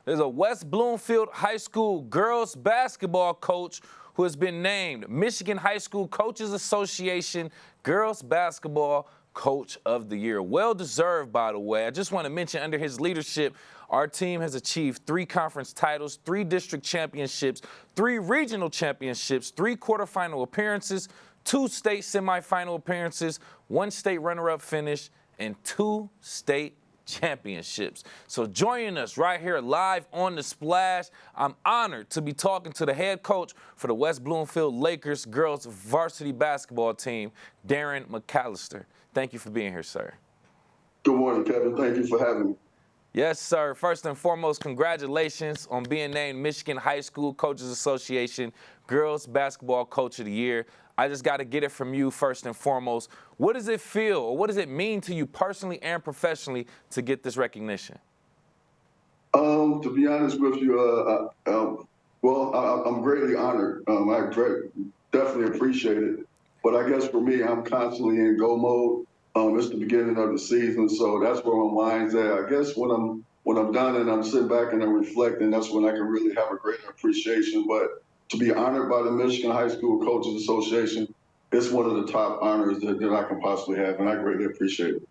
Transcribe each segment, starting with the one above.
There's a West Bloomfield High School girls basketball coach who has been named Michigan High School Coaches Association Girls Basketball Coach of the Year. Well deserved, by the way. I just want to mention, under his leadership, our team has achieved 3 conference titles, 3 district championships, 3 regional championships, 3 quarterfinal appearances, 2 state semifinal appearances, 1 state runner-up finish, and 2 state championships. So joining us right here live on The Splash, I'm honored to be talking to the head coach for the West Bloomfield Lakers girls varsity basketball team, Darrin McAllister. Thank you for being here, sir. Good morning, Kevin. Thank you for having me. Yes, sir. First and foremost, congratulations on being named Michigan High School Coaches Association Girls Basketball Coach of the Year. I just got to get it from you first and foremost. What does it feel, or what does it mean to you personally and professionally to get this recognition? To be honest with you, I'm greatly honored. I definitely appreciate it. But I guess for me, I'm constantly in go mode. It's the beginning of the season, so that's where my mind's at. I guess when I'm done and I'm sitting back and I'm reflecting, that's when I can really have a greater appreciation. But to be honored by the Michigan High School Coaches Association, it's one of the top honors that I can possibly have, and I greatly appreciate it.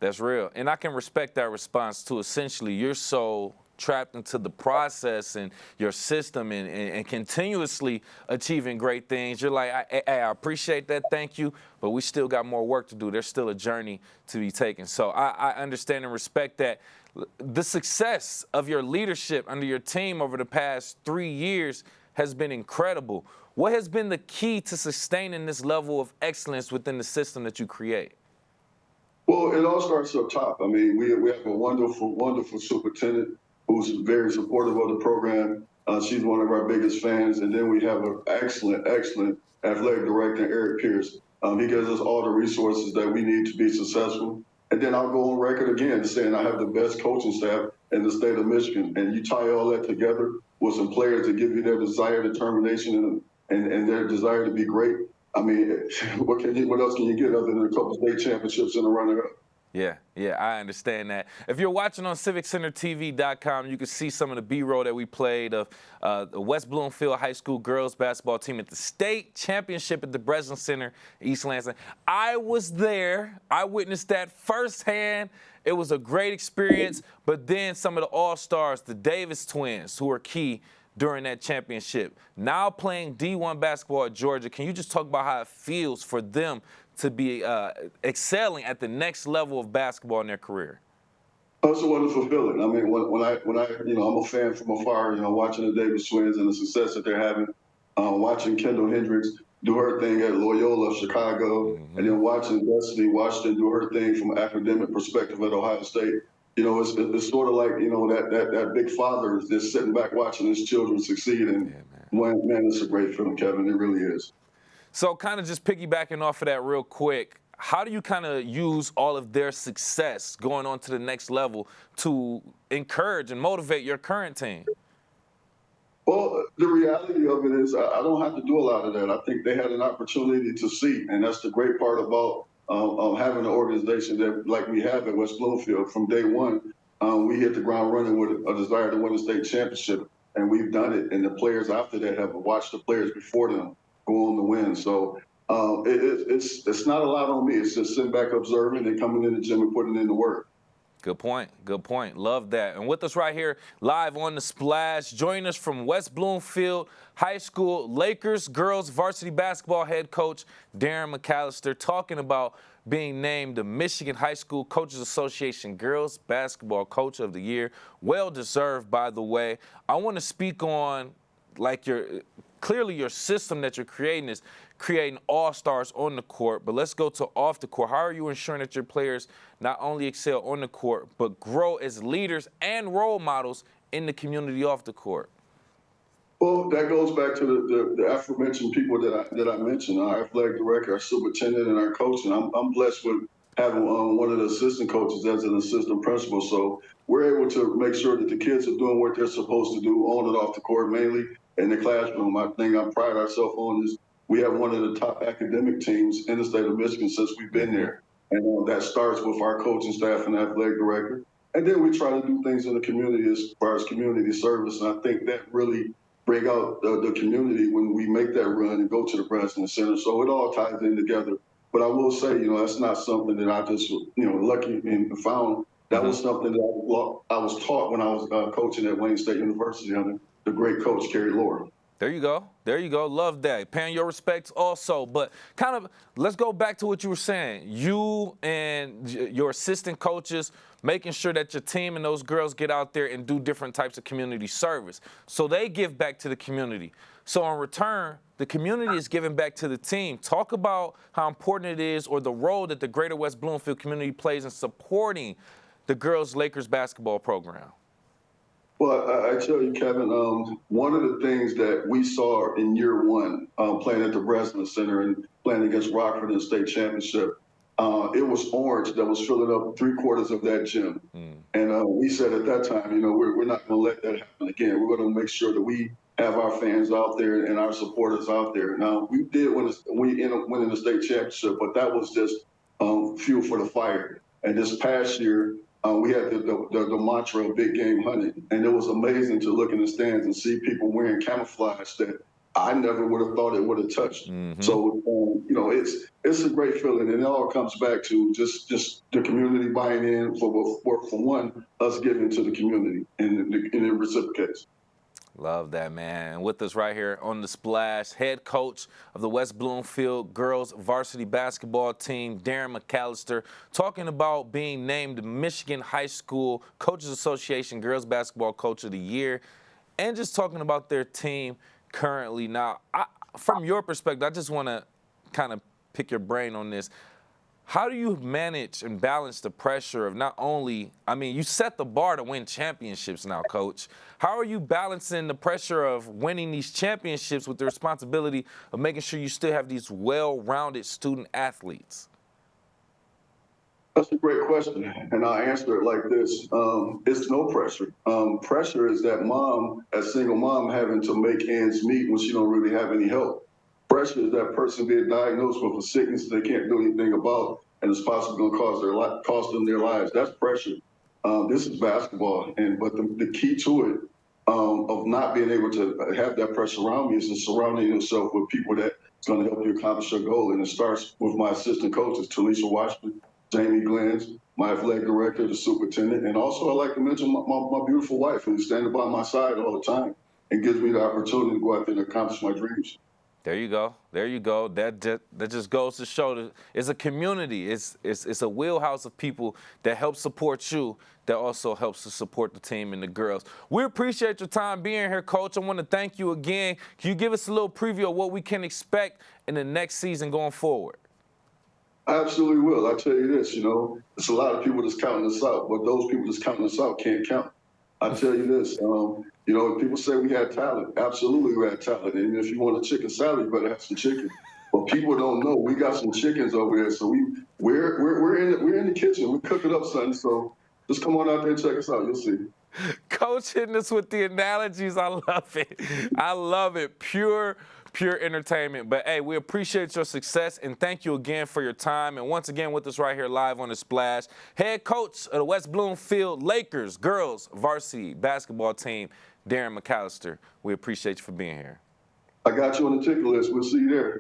That's real. And I can respect that response too. Essentially, you're so trapped into the process and your system and continuously achieving great things. You're like, I appreciate that, thank you, but we still got more work to do. There's still a journey to be taken. So I understand and respect that. The success of your leadership under your team over the past 3 years has been incredible. What has been the key to sustaining this level of excellence within the system that you create? Well, it all starts up top. I mean, we have a wonderful superintendent who's very supportive of the program. She's one of our biggest fans. And then we have an excellent athletic director, Eric Pierce. He gives us all the resources that we need to be successful. And then I'll go on record again saying I have the best coaching staff in the state of Michigan. And you tie all that together with some players that give you their desire, determination, and their desire to be great. I mean, what else can you get other than a couple state championships and a runner-up? Yeah, I understand that. If you're watching on CivicCenterTV.com, you can see some of the B-roll that we played of the West Bloomfield High School girls basketball team at the state championship at the Breslin Center, East Lansing. I was there. I witnessed that firsthand. It was a great experience. But then some of the all-stars, the Davis twins, who were key during that championship, now playing D1 basketball at Georgia. Can you just talk about how it feels for them to be excelling at the next level of basketball in their career? It's a wonderful feeling. I mean, when I I'm a fan from afar, watching the Davis twins and the success that they're having, watching Kendall Hendricks do her thing at Loyola of Chicago, and then watching Varsity Washington do her thing from an academic perspective at Ohio State. It's sort of like, that big father is just sitting back watching his children succeed. And man, it's a great feeling, Kevin. It really is. So kind of just piggybacking off of that real quick, how do you kind of use all of their success going on to the next level to encourage and motivate your current team? Well, the reality of it is I don't have to do a lot of that. I think they had an opportunity to see, and that's the great part about having an organization that, like we have at West Bloomfield, from day one, we hit the ground running with a desire to win a state championship, and we've done it. And the players after that have watched the players before them go on to win. So it's not a lot on me. It's just sitting back observing and coming in the gym and putting in the work. Good point. Love that. And with us right here live on The Splash, joining us from West Bloomfield High School Lakers girls varsity basketball head coach Darrin McAllister, talking about being named the Michigan High School Coaches Association Girls Basketball Coach of the Year. Well deserved, by the way. I want to speak on clearly your system that you're creating is creating all-stars on the court, but let's go to off the court. How are you ensuring that your players not only excel on the court, but grow as leaders and role models in the community off the court? Well, that goes back to the aforementioned people that I mentioned, our athletic director, our superintendent, and our coach. And I'm blessed with having one of the assistant coaches as an assistant principal. So we're able to make sure that the kids are doing what they're supposed to do on and off the court, mainly in the classroom. I think I pride ourselves on is we have one of the top academic teams in the state of Michigan since we've been there. And that starts with our coaching staff and athletic director. And then we try to do things in the community as far as community service. And I think that really bring out the community when we make that run and go to the President Center. So it all ties in together. But I will say, that's not something that I just, lucky and found. That Mm-hmm. was something that I was taught when I was coaching at Wayne State University under the great coach, Kerry Laura. There you go. There you go. Love that. Paying your respects also. But kind of, let's go back to what you were saying. You and your assistant coaches making sure that your team and those girls get out there and do different types of community service. So they give back to the community. So in return, the community is giving back to the team. Talk about how important it is, or the role that the Greater West Bloomfield community plays in supporting the girls Lakers basketball program. Well, I tell you, Kevin, one of the things that we saw in year one, playing at the Breslin Center and playing against Rockford in the state championship, it was orange that was filling up 3/4 of that gym. And we said at that time, we're not going to let that happen again. We're going to make sure that we have our fans out there and our supporters out there. Now, we did win the state championship, but that was just fuel for the fire. And this past year, we had the mantra of big game hunting, and it was amazing to look in the stands and see people wearing camouflage that I never would have thought it would have touched. Mm-hmm. So, it's a great feeling, and it all comes back to just the community buying in for one, us giving to the community, and it reciprocates. Love that, man. And with us right here on The Splash, head coach of the West Bloomfield girls varsity basketball team, Darrin McAllister, talking about being named Michigan High School Coaches Association Girls Basketball Coach of the Year, and just talking about their team currently. Now, from your perspective, I just want to kind of pick your brain on this. How do you manage and balance the pressure of not only, you set the bar to win championships now, Coach. How are you balancing the pressure of winning these championships with the responsibility of making sure you still have these well-rounded student athletes? That's a great question, and I'll answer it like this. It's no pressure. Pressure is that single mom having to make ends meet when she don't really have any help. Pressure is that person being diagnosed with a sickness they can't do anything about, and it's possibly going to cost them their lives. That's pressure. This is basketball, but the key to it, of not being able to have that pressure around me, is just surrounding yourself with people that's going to help you accomplish your goal. And it starts with my assistant coaches, Talisha Washington, Jamie Glens, my athletic director, the superintendent, and also I like to mention my beautiful wife, who's standing by my side all the time and gives me the opportunity to go out there and accomplish my dreams. There you go. There you go. That just goes to show that it's a community. It's a wheelhouse of people that help support you, that also helps to support the team and the girls. We appreciate your time being here, Coach. I want to thank you again. Can you give us a little preview of what we can expect in the next season going forward? I absolutely will. I tell you this, it's a lot of people that's counting us out, but those people that's counting us out can't count. I tell you this, people say we had talent. Absolutely, we had talent. And if you want a chicken salad, you better have some chicken. But people don't know we got some chickens over here. So we're in the kitchen. We cook it up, son. So just come on out there and check us out. You'll see. Coach hitting us with the analogies. I love it. I love it. Pure entertainment. But, hey, we appreciate your success, and thank you again for your time. And once again, with us right here live on The Splash, head coach of the West Bloomfield Lakers girls varsity basketball team, Darrin McAllister. We appreciate you for being here. I got you on the ticket list. We'll see you there.